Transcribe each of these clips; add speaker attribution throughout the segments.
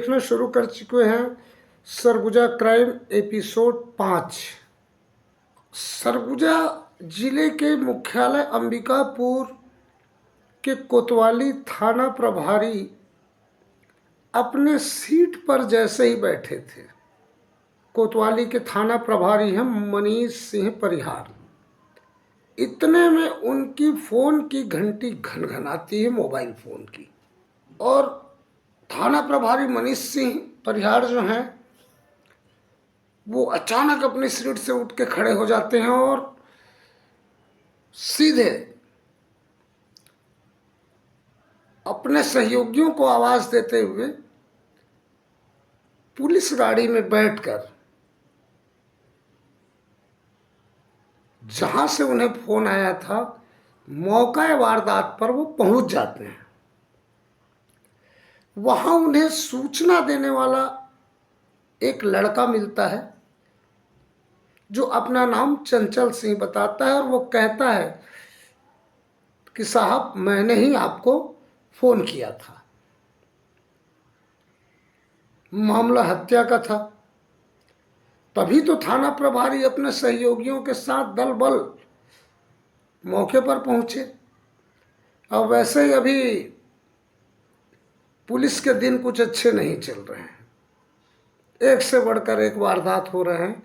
Speaker 1: देखना शुरू कर चुके हैं सरगुजा क्राइम एपिसोड 5। सरगुजा जिले के मुख्यालय अंबिकापुर के कोतवाली थाना प्रभारी अपने सीट पर जैसे ही बैठे थे। कोतवाली के थाना प्रभारी हैं मनीष सिंह परिहार। इतने में उनकी फोन की घंटी घनघनाती है, मोबाइल फोन की, और थाना प्रभारी मनीष सिंह परिहार जो हैं वो अचानक अपनी सीट से उठ के खड़े हो जाते हैं और सीधे अपने सहयोगियों को आवाज देते हुए पुलिस गाड़ी में बैठकर जहां से उन्हें फोन आया था मौका वारदात पर वो पहुंच जाते हैं। वहां उन्हें सूचना देने वाला एक लड़का मिलता है जो अपना नाम चंचल सिंह बताता है और वो कहता है कि साहब मैंने ही आपको फोन किया था, मामला हत्या का था। तभी तो थाना प्रभारी अपने सहयोगियों के साथ दल बल मौके पर पहुंचे। और वैसे ही अभी पुलिस के दिन कुछ अच्छे नहीं चल रहे हैं, एक से बढ़कर एक वारदात हो रहे हैं।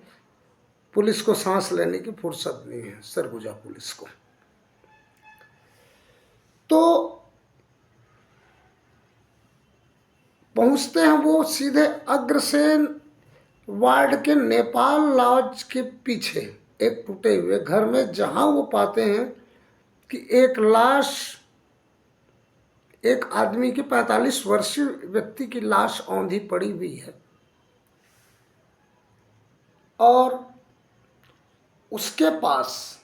Speaker 1: पुलिस को सांस लेने की फुर्सत नहीं है, सरगुजा पुलिस को। तो पहुंचते हैं वो सीधे अग्रसेन वार्ड के नेपाल लॉज के पीछे एक टूटे हुए घर में, जहां वो पाते हैं कि एक लाश, एक आदमी की 45 वर्षीय व्यक्ति की लाश औंधी पड़ी हुई है और उसके पास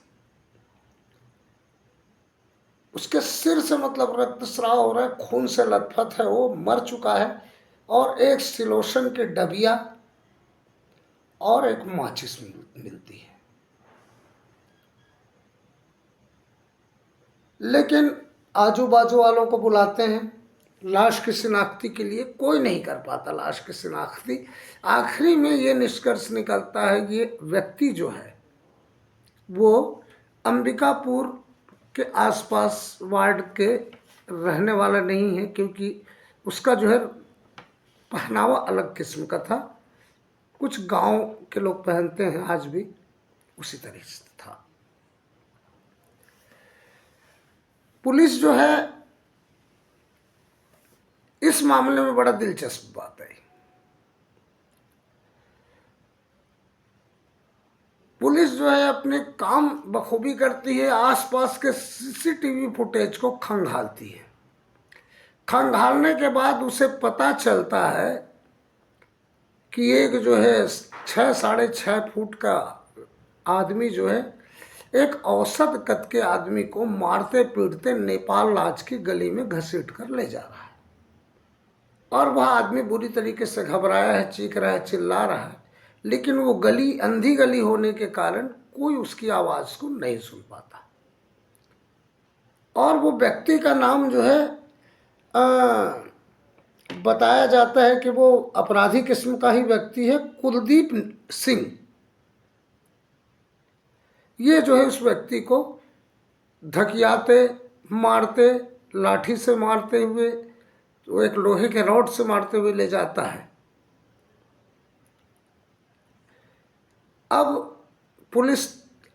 Speaker 1: उसके सिर से मतलब रक्तस्राव हो रहा है, खून से लथपथ है, वो मर चुका है। और एक सिलोशन की डबिया और एक माचिस मिलती है। लेकिन आजू बाजू वालों को बुलाते हैं लाश की शिनाख्ती के लिए, कोई नहीं कर पाता लाश की शिनाख्ती। आखिरी में ये निष्कर्ष निकलता है ये व्यक्ति जो है वो अंबिकापुर के आसपास वार्ड के रहने वाला नहीं है, क्योंकि उसका जो है पहनावा अलग किस्म का था। कुछ गांव के लोग पहनते हैं आज भी, उसी तरह से था। पुलिस जो है इस मामले में बड़ा दिलचस्प बात है। पुलिस जो है अपने काम बखूबी करती है, आसपास के सीसीटीवी फुटेज को खंगालती है। खंगालने के बाद उसे पता चलता है कि एक जो है 6-6.5 फुट का आदमी जो है एक औसत कद के आदमी को मारते पीटते नेपाल लॉज की गली में घसीट कर ले जा रहा है। और वह आदमी बुरी तरीके से घबराया है, चीख रहा है, चिल्ला रहा है, लेकिन वो गली अंधी गली होने के कारण कोई उसकी आवाज को नहीं सुन पाता। और वो व्यक्ति का नाम जो है बताया जाता है कि वो अपराधी किस्म का ही व्यक्ति है, कुलदीप सिंह। ये जो है उस व्यक्ति को धकियाते मारते, लाठी से मारते हुए, वो एक लोहे के रॉड से मारते हुए ले जाता है। अब पुलिस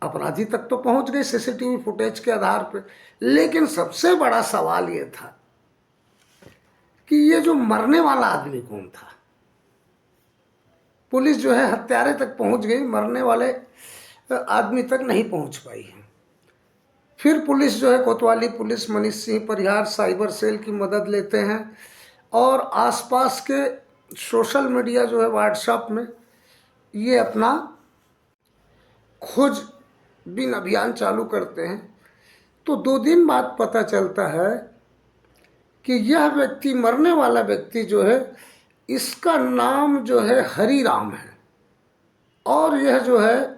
Speaker 1: अपराधी तक तो पहुंच गई सीसीटीवी फुटेज के आधार पर, लेकिन सबसे बड़ा सवाल ये था कि ये जो मरने वाला आदमी कौन था। पुलिस जो है हत्यारे तक पहुंच गई, मरने वाले आदमी तक नहीं पहुंच पाई है। फिर पुलिस जो है कोतवाली police Manish Singh Parihar cyber cell की मदद लेते हैं और आसपास के सोशल मीडिया जो है व्हाट्सएप में ये अपना खोजबीन अभियान चालू करते हैं। तो 2 दिन बाद पता चलता है कि यह व्यक्ति, मरने वाला व्यक्ति जो है, इसका नाम जो है हरिराम है। और यह जो है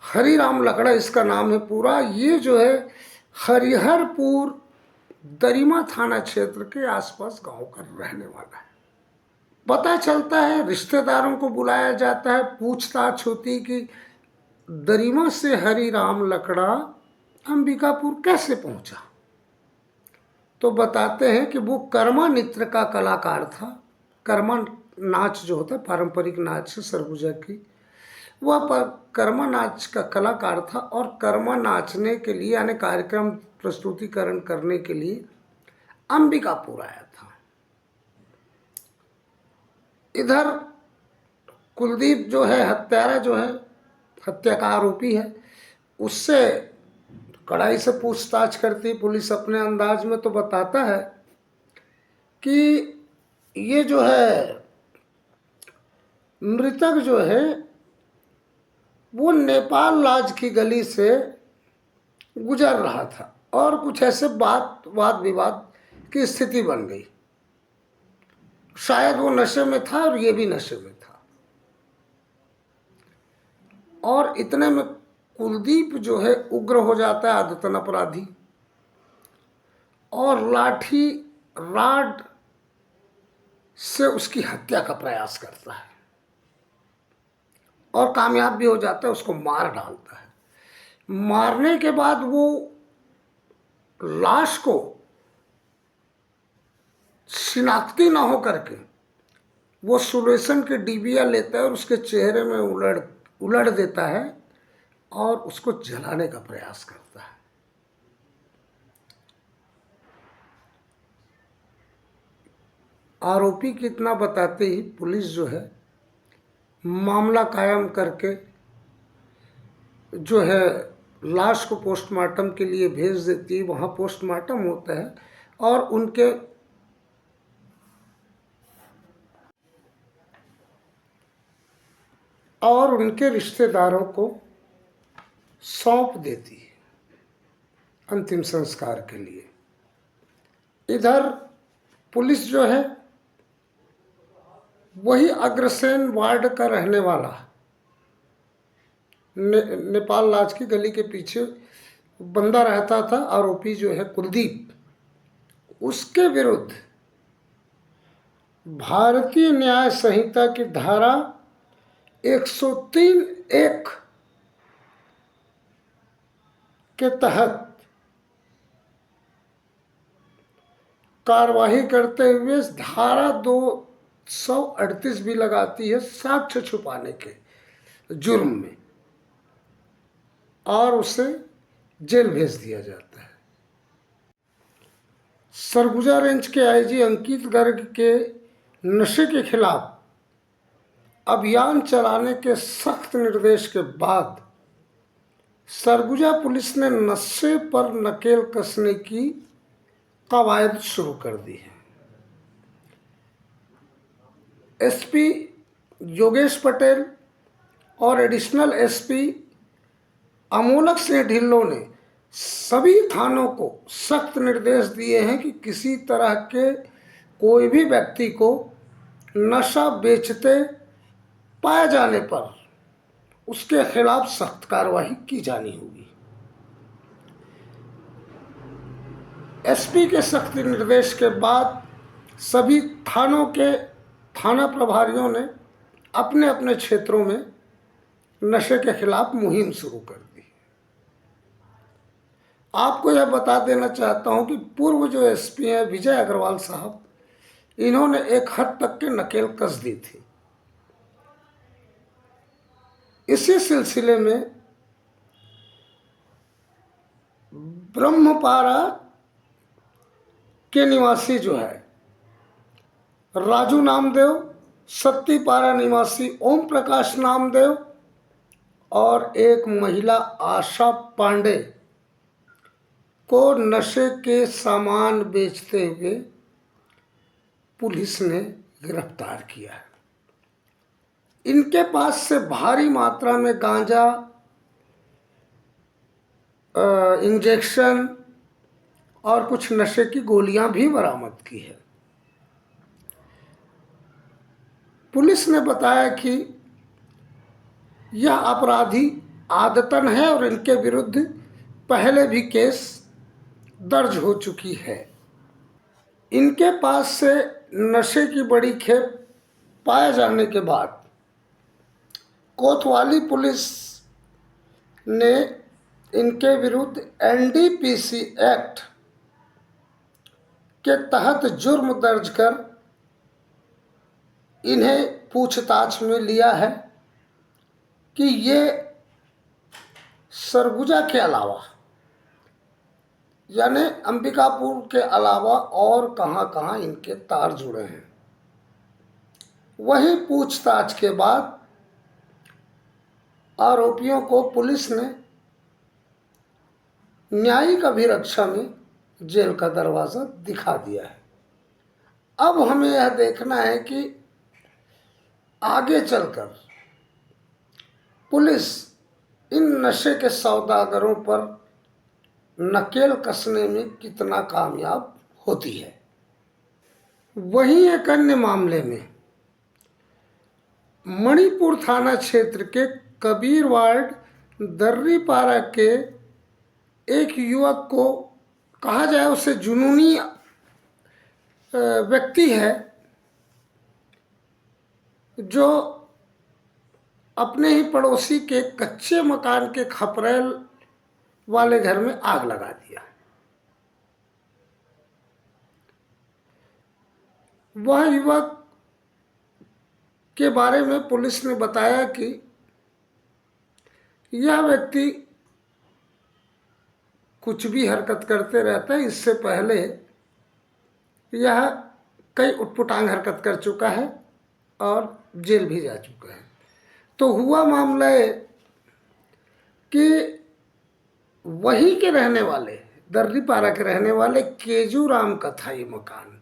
Speaker 1: हरिराम लकड़ा इसका नाम है पूरा। ये जो है हरिहरपुर दरिमा थाना क्षेत्र के आसपास गांव का रहने वाला है। पता चलता है, रिश्तेदारों को बुलाया जाता है, पूछताछ होती कि दरिमा से हरिराम लकड़ा अंबिकापुर कैसे पहुंचा। तो बताते हैं कि वो कर्मा नृत्य का कलाकार था। कर्मा नाच जो होता है, पारंपरिक नाच है सरगुजा की, वह पर कर्मा नाच का कलाकार था और कर्मा नाचने के लिए यानी कार्यक्रम प्रस्तुतिकरण करने के लिए अंबिकापुर आया था। इधर कुलदीप जो है हत्यारा, जो है हत्या का आरोपी है, उससे कड़ाई से पूछताछ करती पुलिस अपने अंदाज में। तो बताता है कि ये जो है मृतक जो है वो नेपाल लाज की गली से गुजर रहा था और कुछ ऐसे वाद विवाद की स्थिति बन गई। शायद वो नशे में था और ये भी नशे में था, और इतने में कुलदीप जो है उग्र हो जाता है, आदतन अपराधी, और लाठी राड से उसकी हत्या का प्रयास करता है और कामयाब भी हो जाता है, उसको मार डालता है। मारने के बाद वो लाश को शिनाख्ती ना हो करके वो सुलेशन के डिबिया लेता है और उसके चेहरे में उलट देता है और उसको जलाने का प्रयास करता है। आरोपी की इतना बताते ही पुलिस जो है मामला कायम करके जो है लाश को पोस्टमार्टम के लिए भेज देती है। वहाँ पोस्टमार्टम होता है और उनके रिश्तेदारों को सौंप देती है अंतिम संस्कार के लिए। इधर पुलिस जो है वही अग्रसेन वार्ड का रहने वाला नेपाल लाज की गली के पीछे बंदा रहता था, आरोपी जो है कुलदीप, उसके विरुद्ध भारतीय न्याय संहिता की धारा 103(1) के तहत कार्रवाई करते हुए धारा 238 भी लगाती है साक्ष्य छुपाने के जुर्म में, और उसे जेल भेज दिया जाता है। सरगुजा रेंज के आईजी अंकित गर्ग के नशे के खिलाफ अभियान चलाने के सख्त निर्देश के बाद सरगुजा पुलिस ने नशे पर नकेल कसने की कवायद शुरू कर दी है। एसपी योगेश पटेल और एडिशनल एसपी अमोलक सिंह ढिल्लों ने सभी थानों को सख्त निर्देश दिए हैं कि किसी तरह के कोई भी व्यक्ति को नशा बेचते पाए जाने पर उसके खिलाफ सख्त कार्रवाई की जानी होगी। एसपी के सख्त निर्देश के बाद सभी थानों के थाना प्रभारियों ने अपने अपने क्षेत्रों में नशे के खिलाफ मुहिम शुरू कर दी। आपको यह बता देना चाहता हूं कि पूर्व जो एसपी हैं विजय अग्रवाल साहब, इन्होंने एक हद तक के नकेल कस दी थी। इसी सिलसिले में ब्रह्मपारा के निवासी जो है राजू नामदेव, सत्तीपारा निवासी ओम प्रकाश नामदेव और एक महिला आशा पांडे को नशे के सामान बेचते हुए पुलिस ने गिरफ्तार किया है। इनके पास से भारी मात्रा में गांजा, इंजेक्शन और कुछ नशे की गोलियां भी बरामद की है। पुलिस ने बताया कि यह अपराधी आदतन है और इनके विरुद्ध पहले भी केस दर्ज हो चुकी है। इनके पास से नशे की बड़ी खेप पाए जाने के बाद कोतवाली पुलिस ने इनके विरुद्ध एनडीपीसी एक्ट के तहत जुर्म दर्ज कर इन्हें पूछताछ में लिया है कि ये सरगुजा के अलावा यानी अंबिकापुर के अलावा और कहाँ कहाँ इनके तार जुड़े हैं। वही पूछताछ के बाद आरोपियों को पुलिस ने न्यायिक अभिरक्षा में जेल का दरवाज़ा दिखा दिया है। अब हमें यह देखना है कि आगे चलकर पुलिस इन नशे के सौदागरों पर नकेल कसने में कितना कामयाब होती है। वहीं एक अन्य मामले में मणिपुर थाना क्षेत्र के कबीर वार्ड दर्रीपारा के एक युवक को कहा जाए उसे जुनूनी व्यक्ति है जो अपने ही पड़ोसी के कच्चे मकान के खपरेल वाले घर में आग लगा दिया। वह युवक के बारे में पुलिस ने बताया कि यह व्यक्ति कुछ भी हरकत करते रहता है। इससे पहले यह कई उटपटांग हरकत कर चुका है और जेल भी जा चुका है। तो हुआ मामला है कि वहीं के रहने वाले दर्रीपारा के रहने वाले केजूराम का था ये मकान।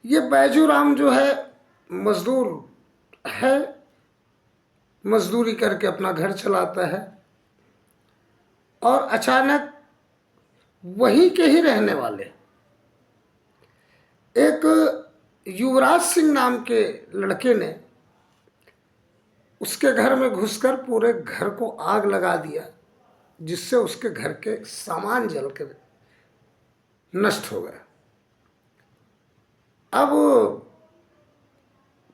Speaker 1: ये बैजूराम जो है मजदूर है, मजदूरी करके अपना घर चलाता है और अचानक वहीं के ही रहने वाले एक युवराज सिंह नाम के लड़के ने उसके घर में घुसकर पूरे घर को आग लगा दिया, जिससे उसके घर के सामान जलकर नष्ट हो गए। अब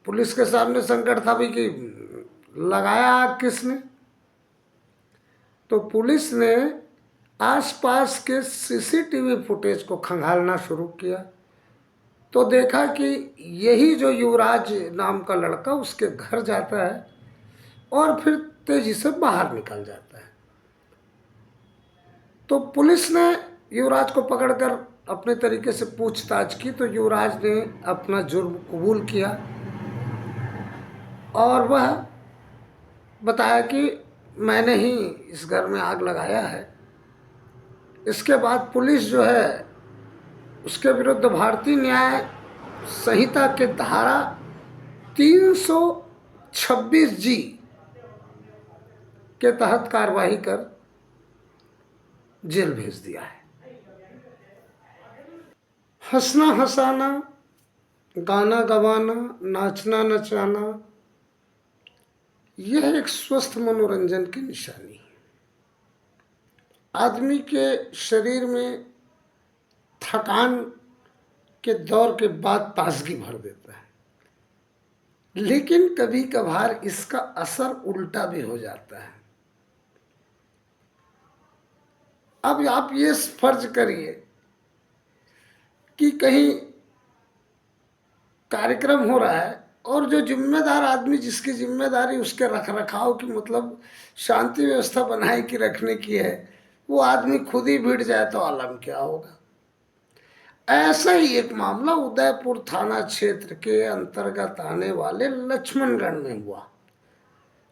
Speaker 1: पुलिस के सामने संकट था भी कि लगाया आग किसने। तो पुलिस ने आसपास के सीसीटीवी फुटेज को खंगालना शुरू किया तो देखा कि यही जो युवराज नाम का लड़का उसके घर जाता है और फिर तेजी से बाहर निकल जाता है। तो पुलिस ने युवराज को पकड़कर अपने तरीके से पूछताछ की तो युवराज ने अपना जुर्म कबूल किया और वह बताया कि मैंने ही इस घर में आग लगाया है। इसके बाद पुलिस जो है उसके विरुद्ध भारतीय न्याय संहिता के धारा 326G के तहत कार्रवाई कर जेल भेज दिया है। हंसना हंसाना, गाना गवाना, नाचना नचाना, यह एक स्वस्थ मनोरंजन की निशानी है। आदमी के शरीर में थकान के दौर के बाद ताजगी भर देता है, लेकिन कभी कभार इसका असर उल्टा भी हो जाता है। अब आप ये फर्ज करिए कि कहीं कार्यक्रम हो रहा है और जो जिम्मेदार आदमी जिसकी जिम्मेदारी उसके रख रखाव की मतलब शांति व्यवस्था बनाए की रखने की है, वो आदमी खुद ही भिड़ जाए तो आलम क्या होगा। ऐसा ही एक मामला उदयपुर थाना क्षेत्र के अंतर्गत आने वाले लक्ष्मणगढ़ में हुआ।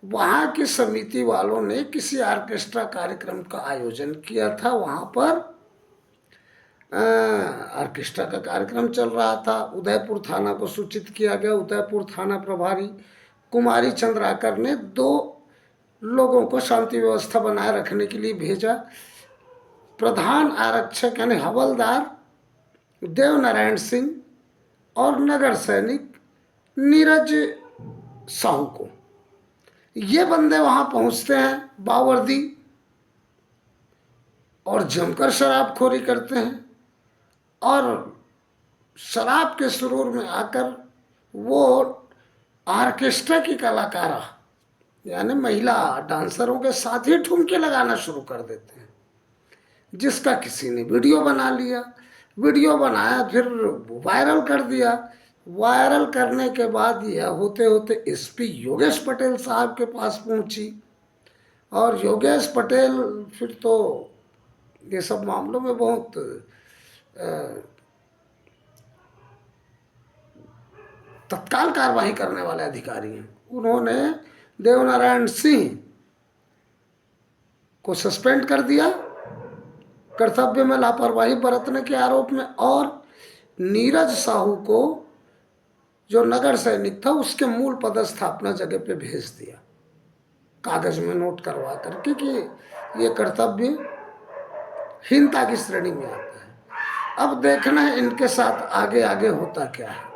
Speaker 1: वहाँ की समिति वालों ने किसी ऑर्केस्ट्रा कार्यक्रम का आयोजन किया था। वहाँ पर ऑर्केस्ट्रा का कार्यक्रम चल रहा था। उदयपुर थाना को सूचित किया गया। उदयपुर थाना प्रभारी कुमारी चंद्राकर ने 2 लोगों को शांति व्यवस्था बनाए रखने के लिए भेजा। प्रधान आरक्षक यानी हवलदार देवनारायण सिंह और नगर सैनिक नीरज साहू को। ये बंदे वहाँ पहुँचते हैं बावर्दी और जमकर शराबखोरी करते हैं और शराब के सुरूर में आकर वो ऑर्केस्ट्रा की कलाकारा यानी महिला डांसरों के साथ ही ठुमके लगाना शुरू कर देते हैं, जिसका किसी ने वीडियो बना लिया, वीडियो बनाया, फिर वायरल कर दिया। वायरल करने के बाद यह होते होते एसपी योगेश पटेल साहब के पास पहुंची, और योगेश पटेल फिर तो ये सब मामलों में बहुत तत्काल कार्रवाई करने वाले अधिकारी हैं। उन्होंने देवनारायण सिंह को सस्पेंड कर दिया कर्तव्य में लापरवाही बरतने के आरोप में, और नीरज साहू को जो नगर सैनिक था उसके मूल पदस्थापना जगह पे भेज दिया, कागज में नोट करवा करके कि ये कर्तव्य हीनता की श्रेणी में आता है। अब देखना है इनके साथ आगे आगे होता क्या है।